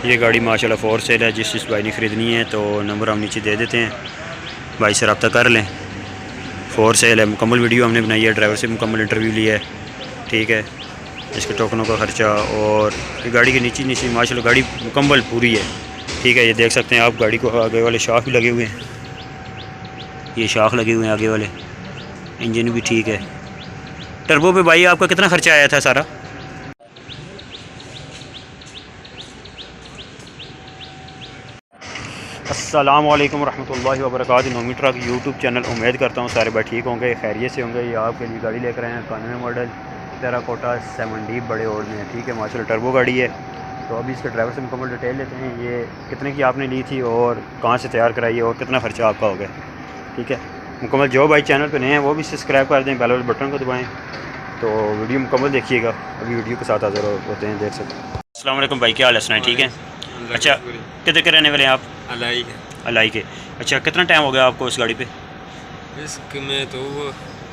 ये गाड़ी माशाल्लाह फॉर सेल है। जिस भाई ने ख़रीदनी है तो नंबर हम नीचे दे देते हैं, भाई से रब्ता कर लें। फॉर सेल है, मुकम्मल वीडियो हमने बनाई है, ड्राइवर से मुकम्मल इंटरव्यू लिया है, ठीक है। इसके टोकनों का ख़र्चा और ये गाड़ी के नीचे माशाल्लाह गाड़ी मुकम्मल पूरी है, ठीक है। ये देख सकते हैं आप, गाड़ी को आगे वाले शाख भी लगे हुए हैं, ये शाख लगे हुए हैं आगे वाले। इंजन भी ठीक है। टर्बो पे भाई आपका कितना ख़र्चा आया था सारा? अस्सलाम वालेकुम रहमतुल्लाहि व बरकातुहू। नोमी ट्रक यूट्यूब चैनल, उम्मीद करता हूँ सारे भाई ठीक होंगे, खैरियत से होंगे। ये आपके लिए गाड़ी लेकर आए हैं 91 मॉडल टेराकोटा 7D बड़े ओल्ड में है, ठीक है। माशाल्लाह टर्बो गाड़ी है। तो अभी इसके ड्राइवर से मुकम्मल डिटेल लेते हैं। ये कितने की आपने ली थी और कहाँ से तैयार कराई है और कितना ख़र्चा आपका हो गया, ठीक है। मुकम्मल जो भाई चैनल पर नए हैं वो भी सब्सक्राइब कर दें, बेल वाले बटन को दबाएँ। तो वीडियो मुकम्मल देखिएगा। अभी वीडियो के साथ हाज़िर होते हैं, देख सकते हैं। अस्सलाम वालेकुम भाई, क्या हाल है? सुनाए ठीक है। अच्छा, कितने के रहने वाले हैं आप? अलाई के। अच्छा, कितना टाइम हो गया आपको इस गाड़ी पे? इसमें तो वो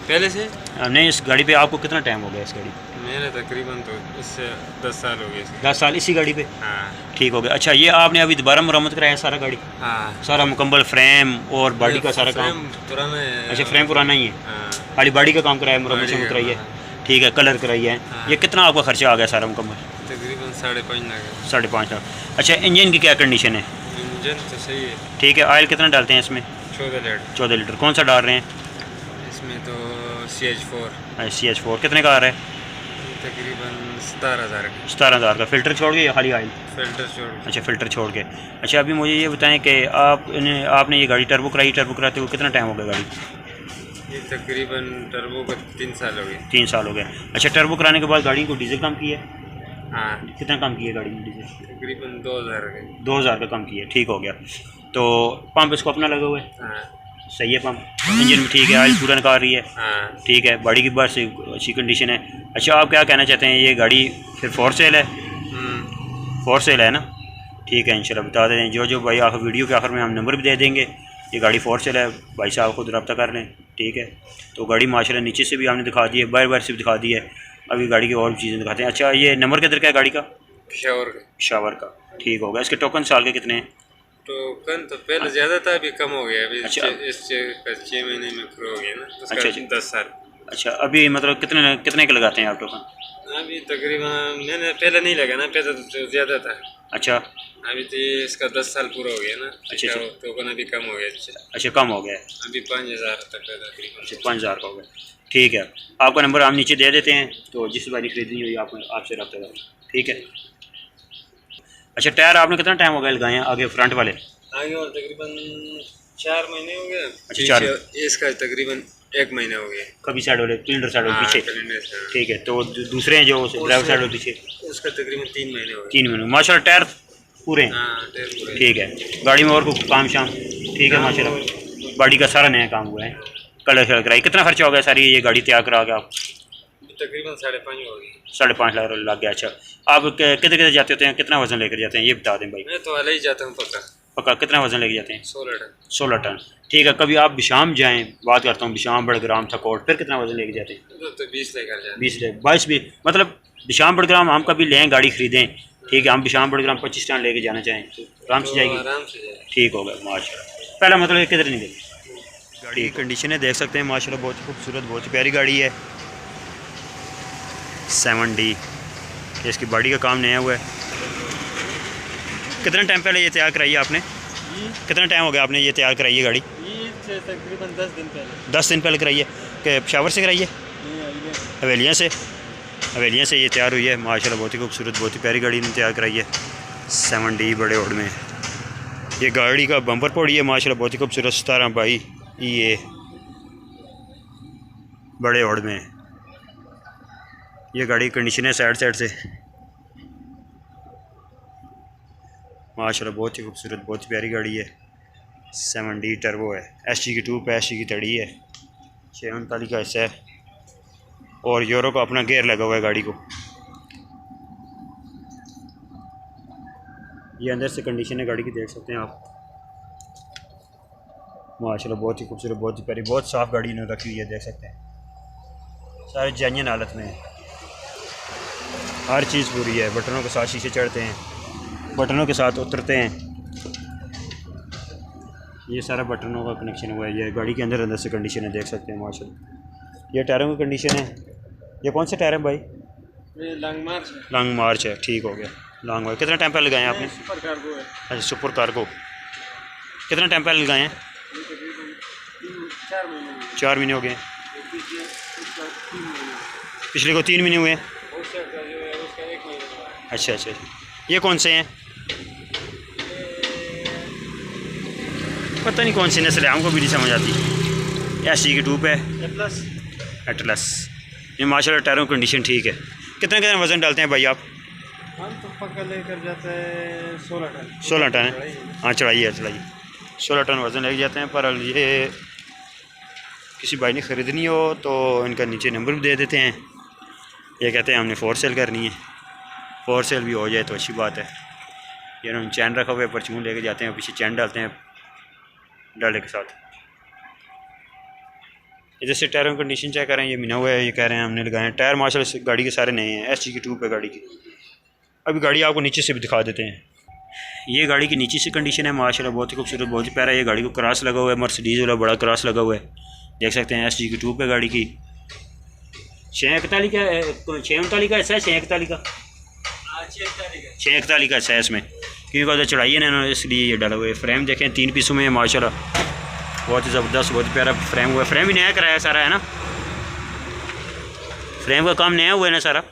पहले से नहीं, इस गाड़ी पे आपको कितना टाइम हो गया इस गाड़ी पे? मेरे तकरीबन तो इससे 10 साल हो गए। 10 साल इसी गाड़ी पे? हाँ। ठीक हो गया। अच्छा, ये आपने अभी दोबारा मरम्मत कराया सारा गाड़ी? हाँ। सारा मुकम्मल फ्रेम और बॉडी का सारा काम पुराना है। अच्छा, फ्रेम पुराना ही है। हाँ। खाली बॉडी का काम कराया, मुरम्मत से कराई है, ठीक है। कलर कराई है। ये कितना आपका खर्चा आ गया सारा मुकम्मल? तकरीबन 5.5 लाख। 5.5 लाख। अच्छा, इंजन की क्या कंडीशन है? इंजन तो सही है, ठीक है। ऑयल कितना डालते हैं इसमें? 14 लीटर। कौन सा डाल रहे हैं इसमें? तो CH4। CH4 कितने का आ रहा है? तकरीबन 17,000 का। 17,000 का। फ़िल्टर छोड़ के या खाली ऑयल? फिल्टर छोड़। अच्छा, फ़िल्टर छोड़ के। अच्छा, अभी मुझे ये बताएं कि आपने ये गाड़ी टर्बो कराते हुए कितना टाइम हो गया गाड़ी? ये तकरीबन टर्बो का 3 साल हो गए। 3 साल हो गए। अच्छा, टर्बो कराने के बाद गाड़ी को डीजल कम किया है? हाँ। कितना कम किया गाड़ी में डीजल? तकरीबन 2000 का कम किया, ठीक हो गया। तो पंप इसको अपना लगा हुआ है? हाँ। सही है पंप, इंजन भी ठीक है, ऑयल पूरा निकाल रही है, हाँ। ठीक है। बॉडी की बात से अच्छी कंडीशन है। अच्छा, आप क्या कहना चाहते हैं? ये गाड़ी फिर फॉर सेल है? फॉर सेल है ना, ठीक है। इंशाल्लाह बता दें, जो भाई आप वीडियो के आखिर में हम नंबर भी दे देंगे। ये गाड़ी फॉर सेल है, भाई साहब खुद रब्ता कर लें, ठीक है। तो गाड़ी माशाल्लाह नीचे से भी हमने दिखा दी है, बाहर से भी दिखा दी है। अभी गाड़ी की और भी चीज़ें दिखाते हैं। अच्छा, ये नंबर किधर का है गाड़ी का? शावर का, ठीक होगा। इसके टोकन साल के कितने हैं? टोकन तो पहले ज़्यादा था, अभी कम हो गया। अभी अच्छा। इस 6 महीने में पूरा हो गया ना। अच्छा, 10 साल। अच्छा, अभी मतलब कितने के लगाते हैं आप टोकन? अभी तकरीबन मैंने पहले नहीं लगा ना, पहले तो ज़्यादा था। अच्छा। अभी तो इसका 10 साल पूरा हो गया ना। अच्छा। टोकन अभी कम हो गया। अच्छा, कम हो गया है। अभी 5,000 तक है तकरीबन। अच्छा, 5,000 का हो गया, ठीक है। आपका नंबर हम नीचे दे देते हैं, तो जिस बारी खरीदनी हुई आपसे रब्ता करें, ठीक है। अच्छा, टायर आपने कितना टाइम हो गया लगाए हैं आगे फ्रंट वाले? आगे और तकरीबन 4 महीने हो गए। अच्छा, 4। इसका तकरीबन 1 महीना हो गया। कभी साइड वाले सिलेंडर साइड वाले पीछे, ठीक है। तो दूसरे हैं जो ड्राइवर साइड वाले पीछे, उसका तकरीबन 3 महीने हो गए। 3 महीने। माशाल्लाह टायर पूरे हैं, ठीक है। गाड़ी में और कुछ काम शाम, ठीक है। माशाल्लाह बॉडी का सारा नया काम हुआ है, कलर शलर कराई। कितना खर्चा हो गया सारी ये गाड़ी तैयार करा के आप? तकरीबन 5.5 हो गई। 5.5 लाख लग गया। अच्छा, आप किधर जाते होते हैं, कितना वजन लेकर जाते हैं ये बता दें भाई? मैं तो अलग ही जाता हूँ पक्का कितना वजन लेकर जाते हैं? 16 टन, ठीक है। कभी आप बिशाम जाएं, बात करता हूँ बिशाम, बड़ग्राम, थकोट, फिर कितना वजन लेकर जाते हैं? तो 20 लेकर जाते हैं। 22 भी, मतलब बिशाम बड़ग्राम हम कभी लें गाड़ी खरीदें, ठीक है। हम बिशाम बड़ग्राम 25 टन लेके जाना चाहें तो आराम से जाएगी, ठीक होगा माशाल्लाह। पहला मतलब किधर नहीं गई गाड़ी की कंडीशन है, देख सकते हैं माशाल्लाह बहुत ही खूबसूरत, बहुत ही प्यारी गाड़ी है 7D। इसकी बॉडी का काम नया हुआ है। कितना टाइम पहले ये तैयार कराई है आपने? कितना टाइम हो गया आपने ये तैयार कराई है गाड़ी? ये तकरीबन 10 दिन पहले। 10 दिन पहले कराई है कि पेशावर से कराई है? हवेलियाँ से। हवेलियाँ से ये तैयार हुई है माशाल्लाह, बहुत ही खूबसूरत, बहुत ही प्यारी गाड़ी ने तैयार कराई है 7D बड़े ओड में। ये गाड़ी का बम्पर पड़ी है माशाल्लाह, बहुत ही खूबसूरत 17 बाई ये बड़े ओड में। ये गाड़ी कंडीशन है साइड से माशाल्लाह, बहुत ही खूबसूरत, बहुत ही प्यारी गाड़ी है 7D टर्बो है। SG की ट्यूब है, SG की तड़ी है, 639 का हिस्सा है और यूरो का अपना गेयर लगा हुआ है गाड़ी को। ये अंदर से कंडीशन है गाड़ी की, देख सकते हैं आप माशाल्लाह, बहुत ही खूबसूरत, बहुत ही प्यारी, बहुत साफ़ गाड़ी इन्होंने रखी हुई है, देख सकते हैं। सारे जेन्युइन हालत में है, हर चीज़ पूरी है, बटनों के साथ शीशे चढ़ते हैं, बटनों के साथ उतरते हैं। ये सारा बटनों का कनेक्शन हुआ है। ये गाड़ी के अंदर से कंडीशन है, देख सकते हैं माशाल्लाह। ये टायरों की कंडीशन है। ये कौन से टायर हैं भाई? ये लॉन्ग मार्च है। लॉन्ग मार्च है, ठीक हो गया। लॉन्ग मार्च कितना टेम्पर लगाए हैं आपने? सुपर कार्गो है। अच्छा सुपर कार्गो। कितना टेम्पर लगाए हैं? 4 महीने हो गए। पिछले को 3 महीने हुए। अच्छा अच्छा। ये कौन से हैं? पता नहीं कौन सी नस्ल है, हमको भी नहीं समझ आती। एसजी की टूप है, एटलस। ये माशाल्लाह टायरों की कंडीशन ठीक है। कितना कितना वज़न डालते हैं भाई आप? हम तो पक्का लेकर जाते हैं 16 टन। 16 टन है। हाँ चढ़ाई है, चढ़ाई 16 टन वज़न लेके जाते हैं। पर ये किसी भाई ने ख़रीदनी हो तो इनका नीचे नंबर भी दे देते हैं। ये कहते हैं हमने फोर सेल करनी है। फोर सेल भी हो जाए तो अच्छी बात है। ये उन्होंने चैन रखा हुआ है, परचून लेके जाते हैं, पीछे चैन डालते हैं डाले के साथ। इधर से टायरों की कंडीशन चेक करें, ये मिना हुआ है, ये कह रहे हैं हमने लगाए हैं। टायर माशाल्लाह गाड़ी के सारे नए हैं। एसजी की टूप है गाड़ी की। अभी गाड़ी आपको नीचे से भी दिखा देते हैं। ये गाड़ी की नीचे से कंडीशन है माशाल्लाह, बहुत ही खूबसूरत, बहुत ही प्यारा। ये गाड़ी को क्रॉस लगा हुआ है, मर्सिडीज़ वाला बड़ा क्रॉस लगा हुआ है, देख सकते हैं। एसजी की टूप है गाड़ी की। 641 का 639 का ऐसा है, 641 का 641 का ऐसा है इसमें, क्योंकि अगर चढ़ाई है ना इसलिए ये डाला हुआ है। फ्रेम देखें 3 पीसों में माशाल्लाह, बहुत ही ज़बरदस्त, बहुत ही प्यारा फ्रेम हुआ है। फ्रेम भी नया कराया सारा है ना, फ्रेम का काम नया हुआ है ना सारा,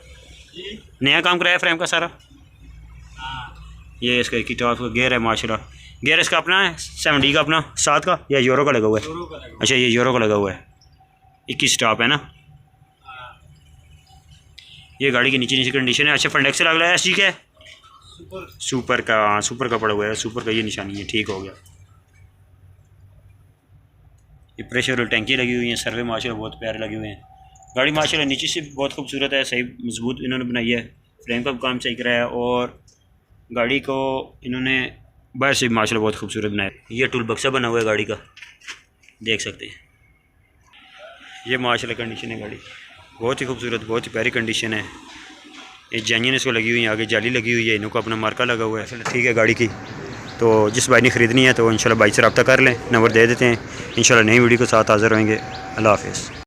नया काम कराया फ्रेम का सारा। ये इसका एक ही टॉप गेयर है माशाल्लाह। गेयर इसका अपना है 7D का अपना 7 का या यूरो का लगा हुआ है? अच्छा ये यूरो का लगा हुआ है। 21 टॉप है ना। ये गाड़ी की नीचे नीचे कंडीशन है। अच्छा फ्रंट एक्सेल अगला है एसजी का है, सुपर का। हाँ सुपर का पड़ा हुआ है, सुपर का ये निशानी है, ठीक हो गया। ये प्रेशर और टैंकी लगी हुई है, सर्वे माशाल्लाह बहुत प्यारे लगे हुए हैं। गाड़ी माशाल्लाह नीचे से बहुत खूबसूरत है, सही मजबूत इन्होंने बनाई है। फ्रेम का काम सही कराया है और गाड़ी को इन्होंने बाहर से माशाल्लाह बहुत खूबसूरत बनाया। ये टूल बक्सा बना हुआ है गाड़ी का, देख सकते हैं। ये माशाल्लाह कंडीशन है गाड़ी, बहुत ही खूबसूरत, बहुत ही प्यारी कंडीशन है। ये जानियन इसको लगी हुई है, आगे जाली लगी हुई है, इनको अपना मार्का लगा हुआ है। ठीक है गाड़ी की, तो जिस भाई ने ख़रीदनी है तो इंशाल्लाह भाई से रब्ता कर लें, नंबर दे देते हैं। इंशाल्लाह नई वीडियो के साथ हाज़िर होंगे। अल्लाह हाफ़िज़।